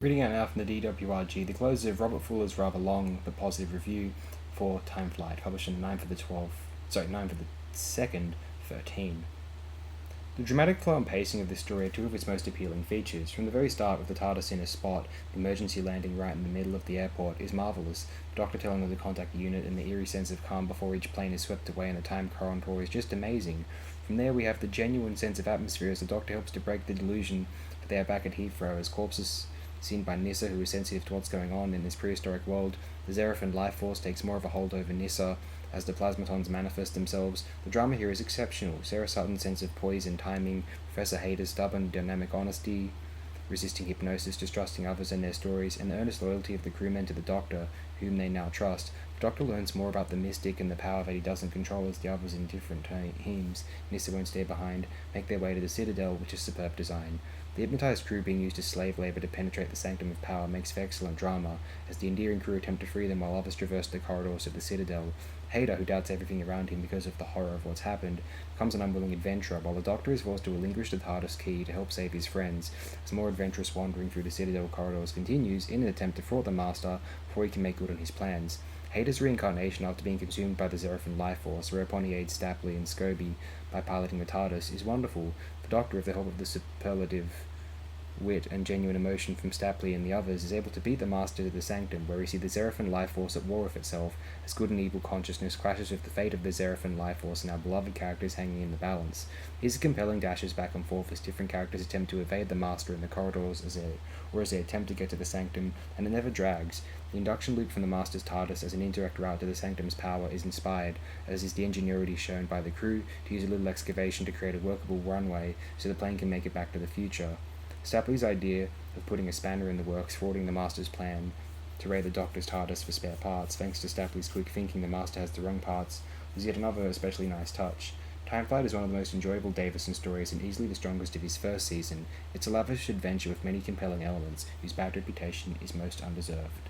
Reading out now from the DWRG, the close of Robert Fuller's rather long but positive review for Time Flight, published on 9 for the 2nd, 13. The dramatic flow and pacing of this story are two of its most appealing features. From the very start, with the TARDIS in a spot, the emergency landing right in the middle of the airport, is marvellous. The Doctor telling of the contact unit and the eerie sense of calm before each plane is swept away in the time corridor is just amazing. From there, we have the genuine sense of atmosphere as the Doctor helps to break the delusion that they are back at Heathrow as corpses seen by Nyssa, who is sensitive to what's going on in this prehistoric world. The Xeraphin life force takes more of a hold over Nyssa as the plasmatons manifest themselves. The drama here is exceptional. Sarah Sutton's sense of poise and timing, Professor Hayter's stubborn, dynamic honesty, resisting hypnosis, distrusting others and their stories, and the earnest loyalty of the crewmen to the Doctor, whom they now trust. The Doctor learns more about the mystic and the power that he doesn't control as the others in different teams, Nyssa won't stay behind, make their way to the Citadel, which is superb design. The hypnotized crew being used as slave labor to penetrate the sanctum of power makes for excellent drama, as the endearing crew attempt to free them while others traverse the corridors of the Citadel. Hayter, who doubts everything around him because of the horror of what's happened, becomes an unwilling adventurer, while the Doctor is forced to relinquish the TARDIS key to help save his friends, as more adventurous wandering through the Citadel corridors continues in an attempt to thwart the Master before he can make good on his plans. Hayter's reincarnation after being consumed by the Xeraphin life force, whereupon he aids Stapley and Scobie by piloting the TARDIS, is wonderful. The Doctor, with the help of the superlative wit and genuine emotion from Stapley and the others, is able to beat the Master to the Sanctum, where we see the Xeraphin life force at war with itself, as good and evil consciousness clashes with the fate of the Xeraphin life force and our beloved characters hanging in the balance. These are compelling dashes back and forth as different characters attempt to evade the Master in the corridors as they attempt to get to the Sanctum, and it never drags. The induction loop from the Master's TARDIS as an indirect route to the Sanctum's power is inspired, as is the ingenuity shown by the crew to use a little excavation to create a workable runway so the plane can make it back to the future. Stapley's idea of putting a spanner in the works, thwarting the Master's plan to raid the Doctor's TARDIS for spare parts, thanks to Stapley's quick thinking the Master has the wrong parts, was yet another especially nice touch. Time Flight is one of the most enjoyable Davison stories and easily the strongest of his first season. It's a lavish adventure with many compelling elements, whose bad reputation is most undeserved.